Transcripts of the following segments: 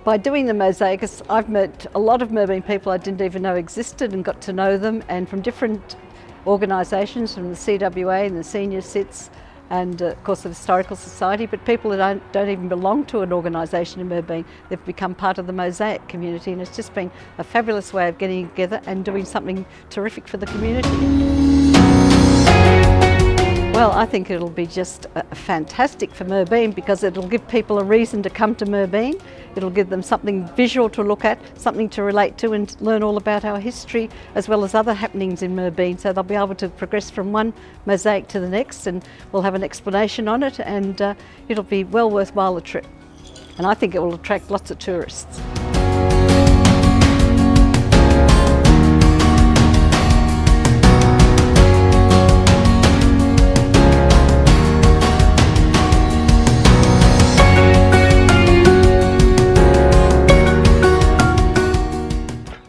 By doing the mosaics, I've met a lot of Merbein people I didn't even know existed and got to know them, and from different organisations, from the CWA and the senior SITs, and of course the Historical Society, but people that don't even belong to an organisation in Merbein, they've become part of the mosaic community, and it's just been a fabulous way of getting together and doing something terrific for the community. Well, I think it'll be just fantastic for Merbein, because it'll give people a reason to come to Merbein. It'll give them something visual to look at, something to relate to, and learn all about our history as well as other happenings in Merbein. So they'll be able to progress from one mosaic to the next, and we'll have an explanation on it, and it'll be well worthwhile a trip. And I think it will attract lots of tourists.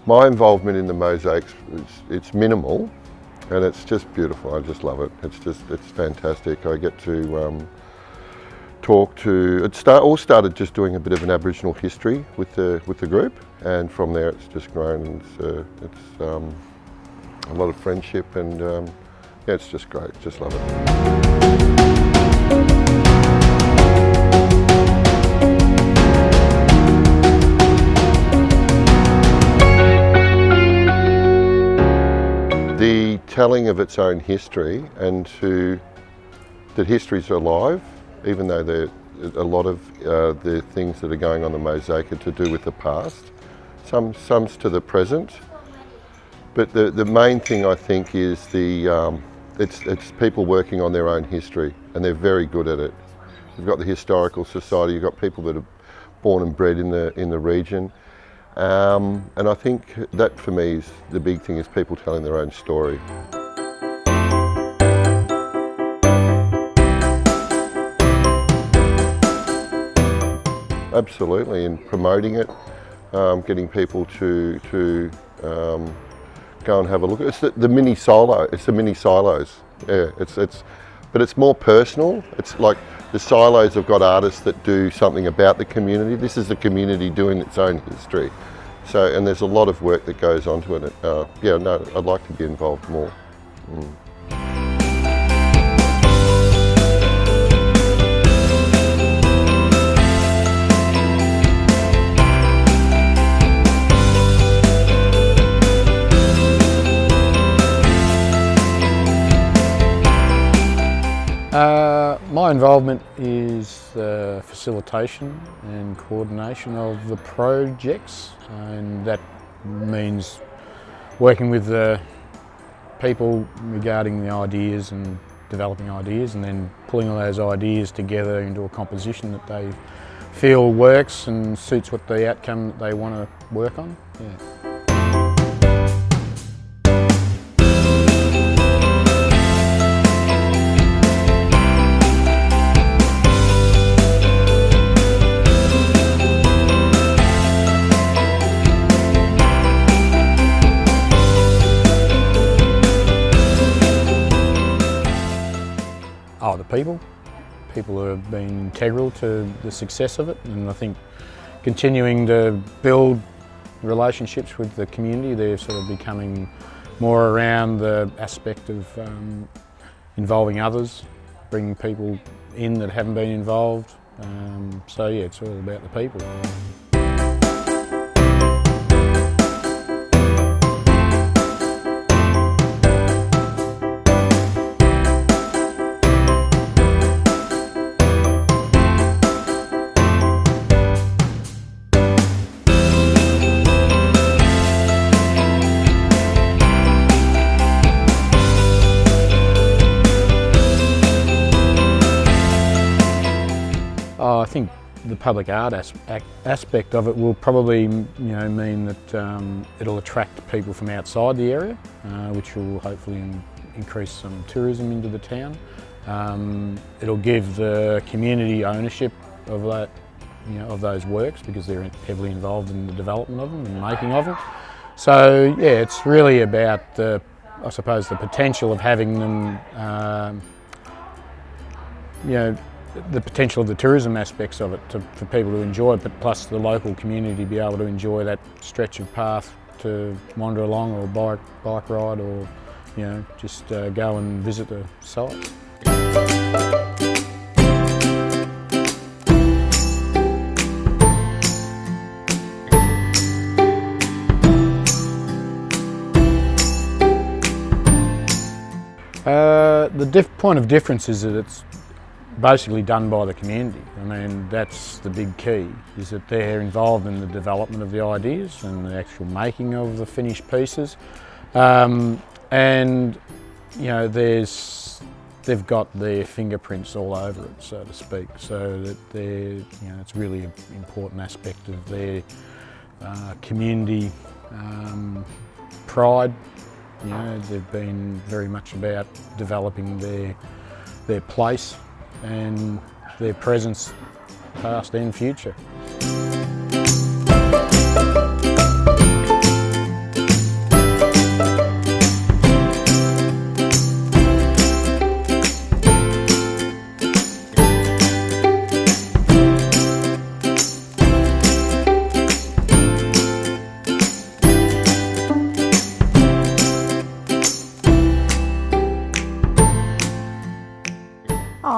My involvement in the mosaics, it's minimal, and it's just beautiful. I just love it. It's fantastic. I get to talk to. All started just doing a bit of an Aboriginal history with the group, and from there it's just grown. And it's a lot of friendship, and yeah, it's just great. Just love it. The telling of its own history, and that history's alive, even though a lot of the things that are going on the mosaic are to do with the past, some's to the present. But the main thing, I think, is it's people working on their own history, and they're very good at it. You've got the Historical Society, you've got people that are born and bred in the region. And I think that for me is the big thing, is people telling their own story. Absolutely, and promoting it, getting people to go and have a look. It's the mini silo. It's the mini silos. Yeah, but it's more personal. It's like the silos have got artists that do something about the community. This is the community doing its own history. So, and there's a lot of work that goes onto it. Yeah, no, I'd like to be involved more. My involvement is the facilitation and coordination of the projects, and that means working with the people regarding the ideas and developing ideas, and then pulling all those ideas together into a composition that they feel works and suits what the outcome that they want to work on. Yeah. Oh, the people. People who have been integral to the success of it, and I think continuing to build relationships with the community, they're sort of becoming more around the aspect of involving others, bringing people in that haven't been involved. So yeah, it's all about the people. I think the public art aspect of it will probably mean that it'll attract people from outside the area, which will hopefully increase some tourism into the town. It'll give the community ownership of that, of those works, because they're heavily involved in the development of them and making of them. So yeah, it's really about I suppose the potential of having them the potential of the tourism aspects of it for people to enjoy, but plus the local community be able to enjoy that stretch of path to wander along, or bike ride, or just go and visit the site. The point of difference is that it's basically done by the community. I mean, that's the big key, is that they're involved in the development of the ideas and the actual making of the finished pieces. And they've got their fingerprints all over it, so to speak, so that it's really an important aspect of their community pride. They've been very much about developing their place and their presence, past and future.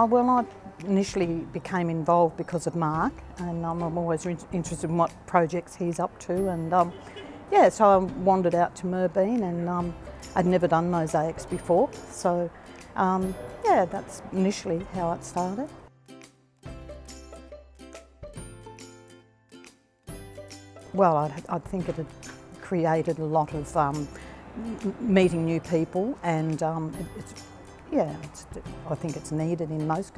Well, I initially became involved because of Mark, and I'm always interested in what projects he's up to, and so I wandered out to Merbein, and I'd never done mosaics before, so that's initially how it started. Well, I think it had created a lot of meeting new people, and I think it's needed in most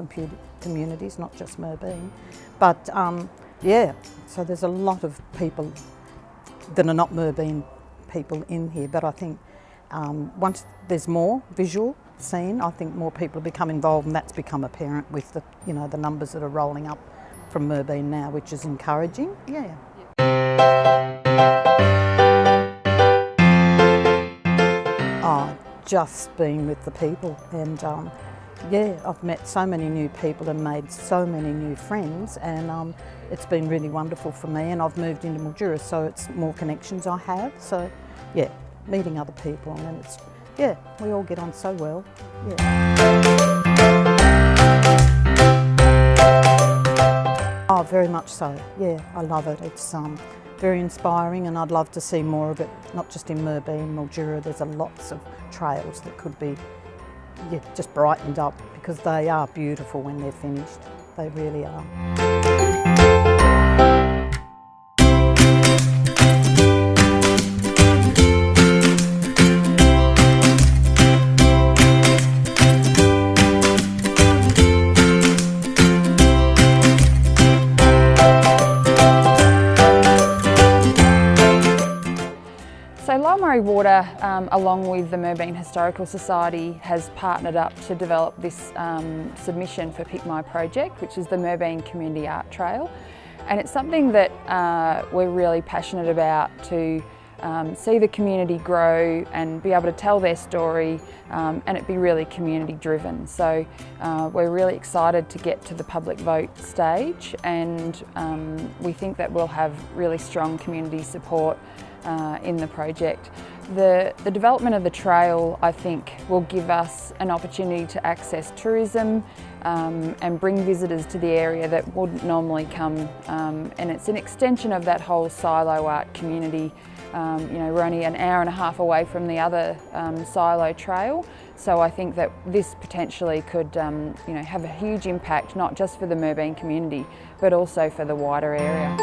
communities, not just Merbein. But so there's a lot of people that are not Merbein people in here, but I think once there's more visual seen, I think more people become involved, and that's become apparent with the numbers that are rolling up from Merbein now, which is encouraging. Yeah. Just being with the people, and I've met so many new people and made so many new friends, and it's been really wonderful for me. And I've moved into Mildura, so it's more connections I have. So meeting other people, and it's we all get on so well. Oh, very much so. Yeah, I love it. It's very inspiring, and I'd love to see more of it, not just in Merbein, Mildura. There's lots of trails that could be just brightened up, because they are beautiful when they're finished. They really are. Water, along with the Merbein Historical Society, has partnered up to develop this submission for Pick My Project, which is the Merbein Community Art Trail. And it's something that we're really passionate about, to see the community grow and be able to tell their story, and it be really community driven. So we're really excited to get to the public vote stage, and we think that we'll have really strong community support in the project. The development of the trail, I think, will give us an opportunity to access tourism and bring visitors to the area that wouldn't normally come, and it's an extension of that whole silo art community. We're only an hour and a half away from the other silo trail, so I think that this potentially could have a huge impact, not just for the Merbein community, but also for the wider area.